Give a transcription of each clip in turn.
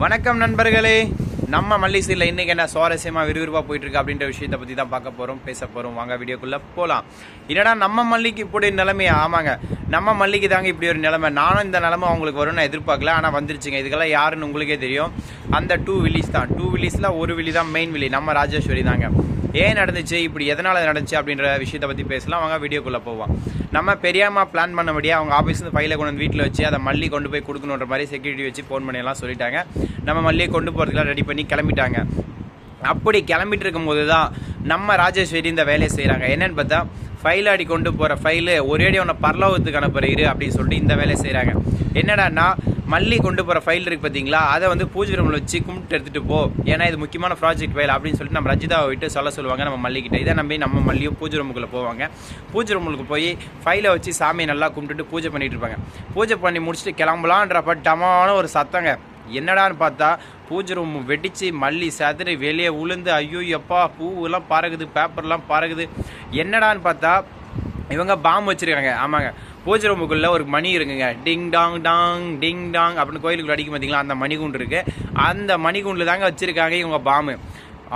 வணக்கம் நண்பர்களே. நம்ம மல்லிசையில் இன்றைக்கி என்ன சுவாரஸ்யமாக விறுவிறுப்பாக போயிட்டுருக்கு அப்படின்ற விஷயத்தை பற்றி தான் பார்க்க போகிறோம், பேச போகிறோம். வாங்க வீடியோக்குள்ளே போகலாம். என்னடா நம்ம மல்லிக்கு இப்படி நிலைமையா? ஆமாங்க, நம்ம மல்லிக்கு தாங்க இப்படி ஒரு நிலைமை. நானும் இந்த நிலைமை அவங்களுக்கு வரும்னு நான் எதிர்பார்க்கல, ஆனால் வந்துருச்சுங்க. இதுக்கெல்லாம் யாருன்னு உங்களுக்கே தெரியும். அந்த 2 வில்லிஸ் தான். 2 வில்லிஸில் ஒரு வில்லி தான் மெயின் வில்லி, நம்ம ராஜேஸ்வரி தாங்க. ஏன் நடந்துச்சு, இப்படி எதனால் நடந்துச்சு அப்படின்ற விஷயத்தை பற்றி பேசலாம். வாங்க வீடியோக்குள்ளே போவோம். நம்ம பெரியம்மா பிளான் பண்ணபடியாக அவங்க ஆஃபீஸ்லேருந்து ஃபைலை கொண்டு வந்து வீட்டில் வச்சு அதை மல்லி கொண்டு போய் கொடுக்கணுன்ற மாதிரி செக்யூரிட்டி வச்சு ஃபோன் பண்ணியெல்லாம் சொல்லிட்டாங்க. நம்ம மல்லியை கொண்டு போகிறதுக்குலாம் ரெடி பண்ணி கிளம்பிட்டாங்க. அப்படி கிளம்பிட்டு இருக்கும்போது தான் நம்ம ராஜேஸ்வரி இந்த வேலையை செய்கிறாங்க. என்னென்னு பார்த்தா, ஃபைல் அடி கொண்டு போகிற ஃபைலு ஒரேடி ஒன்று பரலோகத்துக்கு அனுப்புகிற அப்படின்னு சொல்லிட்டு இந்த வேலையை செய்கிறாங்க. என்னடான்னா, மல்லி கொண்டு போகிற ஃபைல் இருக்குது பார்த்தீங்களா, அதை வந்து பூஜை ரூமில் வச்சு கும்பிட்டு எடுத்துகிட்டு போ, ஏன்னா இது முக்கியமான ப்ராஜெக்ட் ஃபைல் அப்படின்னு சொல்லிட்டு நம்ம ரஜிதாவை விட்டு சொல்லுவாங்க நம்ம மல்லிக்கிட்ட. இதை நம்பி நம்ம மல்லியும் பூஜை ரூமுக்குள்ளே போவாங்க. பூஜை ரூமுக்கு போய் ஃபைலை வச்சு சாமியை நல்லா கும்பிட்டுட்டு பூஜை பண்ணிகிட்டு இருப்பாங்க. பூஜை பண்ணி முடிச்சுட்டு கிளம்பலான்றப்ப டமான ஒரு சத்தங்க. என்னடான்னு பார்த்தா, பூஜை ரூம் வெடித்து மல்லி சதுரி வெளியே உளுந்து, ஐயோ எப்பா பூவெல்லாம் பறகுது, பேப்பர்லாம் பறகுது. என்னடான்னு பார்த்தா, இவங்க பாம்பு வச்சுருக்காங்க. ஆமாங்க, பூஜை ரூமுக்குள்ளே ஒரு மணி இருக்குங்க. Ding dong dong ding dong அப்படின்னு கோயிலுக்குள்ள அடிக்கும் பார்த்தீங்களா, அந்த மணிகுண்டு இருக்குது. அந்த மணிகுண்டில் தாங்க வச்சுருக்காங்க இவங்க பாம்பு.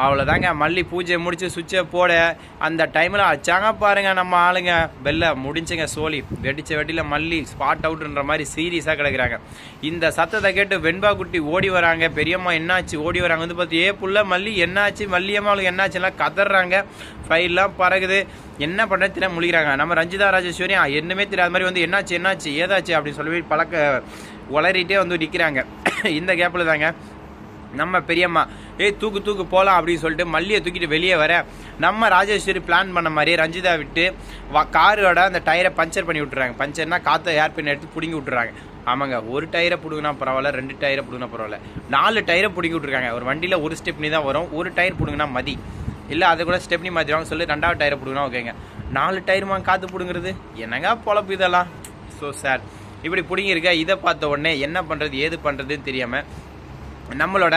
அவ்வளோதாங்க, மல்லி பூஜையை முடித்து சுவிட்சை போட அந்த டைமில் அச்சாங்க பாருங்க நம்ம ஆளுங்க. பெல்ல முடிஞ்சுங்க, சோழி வெடிச்ச வெட்டியில் மல்லி ஸ்பாட் அவுட்ன்ற மாதிரி சீரியஸாக கிடக்குறாங்க. இந்த சத்தத்தை கேட்டு வெண்பா குட்டி ஓடி வராங்க. பெரியம்மா என்னாச்சு ஓடி வராங்க. வந்து பார்த்து, ஏ புள்ள மல்லி என்னாச்சு, மல்லியம்மாளுக்கு என்னாச்சுலாம் கதறாங்க. ஃபைல்லாம் பறகுது. என்ன பண்ணுறது தெரிய முழிக்கிறாங்க. நம்ம ரஞ்சிதா ராஜேஸ்வரி என்னமே தெரியாத மாதிரி வந்து என்னாச்சு ஏதாச்சு அப்படின்னு சொல்லி உளறிட்டே வந்து நிற்கிறாங்க. இந்த கேப்பில் தாங்க நம்ம பெரியம்மா தூக்கு போகலாம் அப்படின்னு சொல்லிட்டு மல்லியை தூக்கிட்டு வெளியே வர, நம்ம ராஜேஸ்வரி பிளான் பண்ண மாதிரியே ரஞ்சிதா விட்டு காரோட அந்த டயரை பஞ்சர் பண்ணி விட்டுறாங்க. பஞ்சர்னா காற்றை ஏர் பின் எடுத்து பிடுங்கி விட்டுறாங்க. ஆமாங்க, ஒரு டயரை பிடுங்கினா பரவாயில்ல, 2 டயரை பிடுங்கினா பரவாயில்ல, 4 டயரை பிடுங்கி விட்டுருக்காங்க. ஒரு வண்டியில் ஒரு ஸ்டெப்னி தான் வரும், ஒரு டயர் பிடுங்கினா மதி இல்லை, அதை கூட ஸ்டெப்னி மாற்றிடுவாங்க சொல்லி 2வது டயரை பிடுங்கினா ஓகேங்க. 4 டயருமா காற்று பிடுங்குறது, என்னங்க பொழப்பு இதெல்லாம். ஸோ சார், இப்படி பிடுங்கிருக்க. இதை பார்த்த உடனே என்ன பண்ணுறது ஏது பண்ணுறதுன்னு தெரியாமல் நம்மளோட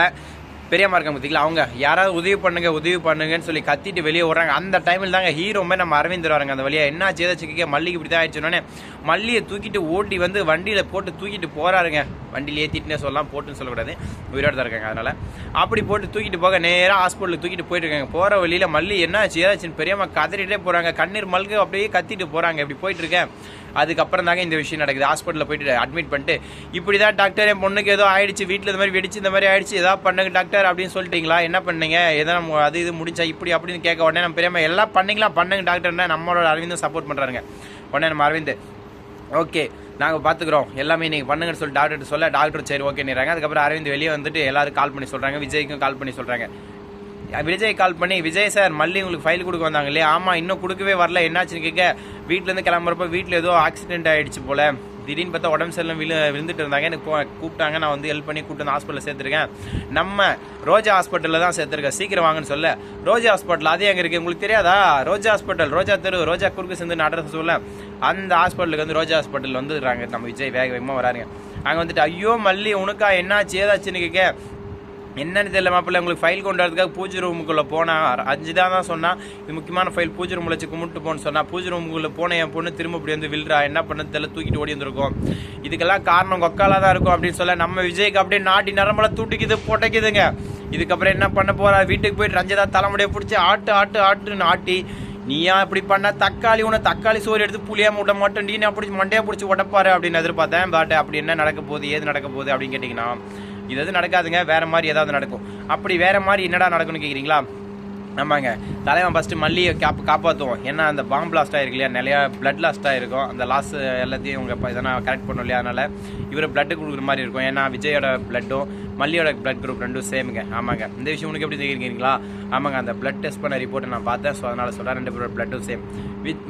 பெரியம்மா இருக்க பார்த்தீங்களா, அவங்க யாராவது உதவி பண்ணுங்கன்னு சொல்லி கத்திட்டு வெளியே விடுறாங்க. அந்த டைமில் தாங்க ஹீரோமே நம்ம அரவிந்த் வராங்க. அந்த வழியாக என்ன சேதாச்சு மல்லிக்கு இப்படி தான் ஆயிடுச்சுனோடனே மல்லியை தூக்கிட்டு ஓட்டி வந்து வண்டியில் போட்டு தூக்கிட்டு போகிறாருங்க. வண்டியில் ஏற்றிட்டுனே சொல்லலாம், போட்டுன்னு சொல்லக்கூடாது, உயிரோடு தான் இருக்காங்க. அதனால் அப்படி போட்டு தூக்கிட்டு போக நேராக ஹாஸ்பிட்டலுக்கு தூக்கிட்டு போயிட்டு இருக்காங்க. போகிற வழியில் மல்லி என்னாச்சு ஏதாச்சுன்னு பெரியம்மா கதறிட்டே போகிறாங்க. கண்ணீர் மல்க அப்படியே கத்திட்டு போகிறாங்க. இப்படி போயிட்டு இருக்கேன். அதுக்கப்புறம் தாங்க இந்த விஷயம் நடக்குது. ஹாஸ்பிட்டலில் போயிட்டு அட்மிட் பண்ணிட்டு, இப்படி தான் டாக்டர் என் பொண்ணுக்கு ஏதோ ஆயிடுச்சு, வீட்டில் இந்த மாதிரி வெடிச்சு இந்த மாதிரி ஆயிடுச்சு, ஏதாவது பண்ணுங்க டாக்டர் அப்படின்னு சொல்லிட்டீங்களா, என்ன பண்ணீங்க, எதனா அது இது முடிச்சா இப்படி அப்படின்னு கேட்க உடனே நம்ம பெரியம்மா எல்லாம் பண்ணுங்க டாக்டர்னா நம்மளோட அரவிந்தும் சப்போர்ட் பண்ணுறாங்க. உடனே நம்ம அரவிந்த் ஓகே நாங்கள் பார்த்துக்குறோம் எல்லாமே நீங்கள் பண்ணுங்கன்னு சொல்லி டாக்டர் சொல்ல, டாக்டர் சரி ஓகேன்னுறாங்க. அதுக்கப்புறம் அரவிந்த் வெளியே வந்துட்டு எல்லாரும் கால் பண்ணி சொல்கிறாங்க. விஜய்க்கும் கால் பண்ணி சொல்கிறாங்க. விஜய் கால் பண்ணி, விஜய் சார் மல்லி உங்களுக்கு ஃபைல் கொடுக்க வந்தாங்க இல்லையா, ஆமாம் இன்னும் கொடுக்கவே வரல, என்னாச்சுன்னு கேட்க, வீட்டிலேருந்து கிளம்புறப்ப வீட்டில் ஏதோ ஆக்சிடென்ட் ஆகிடுச்சு போல், திடீர்னு பார்த்தா உடம்பு சரியில்லை விழுந்துட்டு இருந்தாங்க. எனக்கு கூப்பிட்டாங்க, நான் வந்து ஹெல்ப் பண்ணி கூப்பிட்டு வந்து ஹாஸ்பிட்டலில் சேர்த்துருக்கேன். நம்ம ரோஜா ஹாஸ்பிட்டலில் தான் சேர்த்துருக்கேன், சீக்கிரம் வாங்கன்னு சொல்ல, ரோஜா ஹாஸ்பிட்டல் அதே எங்கே இருக்குது உங்களுக்கு தெரியாதா, ரோஜா ஹாஸ்பிட்டல் ரோஜா தெரு ரோஜா குறுக்கு சேர்ந்து அட்ரஸ் சொல்ல, அந்த ஹாஸ்பிட்டலுக்கு வந்து ரோஜா ஹாஸ்பிட்டல் வந்துடுறாங்க. நம்ம விஜய் வேகமாக வராருங்க. அங்கே வந்துட்டு, ஐயோ மல்லி உனக்கா என்னாச்சு ஏதாச்சுன்னு கேட்க, என்னன்னு தெரியல மாப்பிள்ள, உங்களுக்கு ஃபைல் கொண்டு வரதுக்காக பூஜை ரூமுக்குள்ளே போனால் 5 தான் சொன்னால், இது முக்கியமான ஃபைல் பூஜை ரூமில் வச்சு கும்பிட்டு போன்னு சொன்னால், பூஜை ரூமுக்குள்ளே போன என் பொண்ணு திரும்ப இப்படி வந்து வில்றா, என்ன பண்ணது தெரியல, தூக்கிட்டு ஓடி வந்துருக்கோம், இதுக்கெல்லாம் காரணம் கொக்காலாக தான் இருக்கும் அப்படின்னு சொல்ல, நம்ம விஜய்க்கு அப்படியே நாட்டி நரம்பெல்லாம் தூட்டிக்குது பொட்டைக்குதுங்க. இதுக்கப்புறம் என்ன பண்ண போகிறா, வீட்டுக்கு போயிட்டு ரஞ்சிதா தலைமுடியை பிடிச்சி ஆட்டுன்னு ஆட்டி, நீயா இப்படி பண்ண தக்காளி சோறு எடுத்து புளியாக விட மாட்டேன், நீ அப்படி மண்டையாக பிடிச்சி உடப்பாரு அப்படின்னு எதிர்பார்த்தேன். பட் அப்படி என்ன நடக்க போகுது ஏது நடக்க போகுது அப்படின்னு கேட்டிங்கன்னா, இது எதுவும் நடக்காதுங்க, வேறு மாதிரி ஏதாவது நடக்கும். அப்படி வேறு மாதிரி என்னடா நடக்கும்னு கேட்குறீங்களா, ஆமாங்க, தலைவன் ஃபஸ்ட்டு மல்லியை காப்பாற்றுவோம். ஏன்னா அந்த பாம்பு பிளாஸ்ட் ஆகிருக்கு இல்லையா, நிறையா பிளட் லாஸ்ட் ஆகிருக்கும். அந்த லாஸ் எல்லாத்தையும் இவங்க இதனால் கரெக்ட் பண்ணணும் இல்லையா, அதனால் இவர் பிளட்டு கொடுக்குற மாதிரி இருக்கும். ஏன்னா விஜயோட பிளட்டும் மல்லியோட பிளட் குரூப் 2 சேமுங்க. ஆமாங்க, இந்த விஷயம் உனக்கு எப்படி தெரியுறீங்களா, ஆமாங்க, அந்த பிளட் டெஸ்ட் பண்ண ரிப்போர்ட்டை நான் பார்த்தேன். ஸோ அதனால் சொல்கிறேன், 2 பேரோட பிளட்டும் சேம்.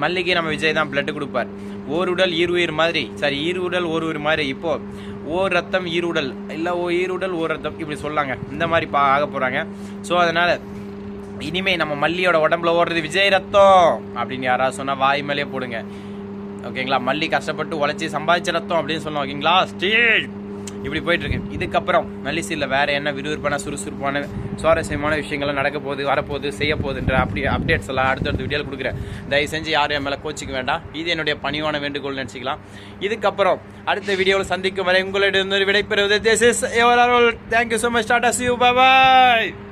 மல்லிக்கு நம்ம விஜய் தான் பிளட்டு கொடுப்பார். ஓருடல் ஈருயிர் மாதிரி, சரி ஈருடல் ஒரு உயிர் மாதிரி, இப்போது ஓர் ரத்தம் ஈருடல் இல்லை ஈருடல் ஓர் ரத்தம் இப்படி சொல்லாங்க. இந்த மாதிரி ஆக போகிறாங்க. ஸோ அதனால் இனிமேல் நம்ம மல்லியோட உடம்புல ஓடுறது விஜய் ரத்தம் அப்படின்னு யாராவது சொன்னால் வாய் மேலே போடுங்க, ஓகேங்களா. மல்லி கஷ்டப்பட்டு உழைச்சி சம்பாதிச்ச ரத்தம் அப்படின்னு சொன்னோம், ஓகேங்களா. ஸ்டீல் இப்படி போயிட்டுருக்கு. இதுக்கப்புறம் மல்லிசீரில் வேறு என்ன விறுவிறுப்பான சுறுசுறுப்பான சுவாரஸ்யமான விஷயங்கள்லாம் நடக்க போகுது, வரப்போகுது, செய்ய போகுதுன்ற அப்டேட்ஸ் எல்லாம் அடுத்தடுத்த வீடியோவில் கொடுக்குறேன். தயவு செஞ்சு யாரும் என் மேலே கோச்சிக்க வேண்டாம். இது என்னுடைய பணிவான வேண்டுகோள் நினச்சிக்கலாம். இதுக்கப்புறம் அடுத்த வீடியோவில் சந்திக்கும் வரை உங்களிடம் விடைபெறுவது. This is your all. Thank you so much. Tata, see you. Bye bye.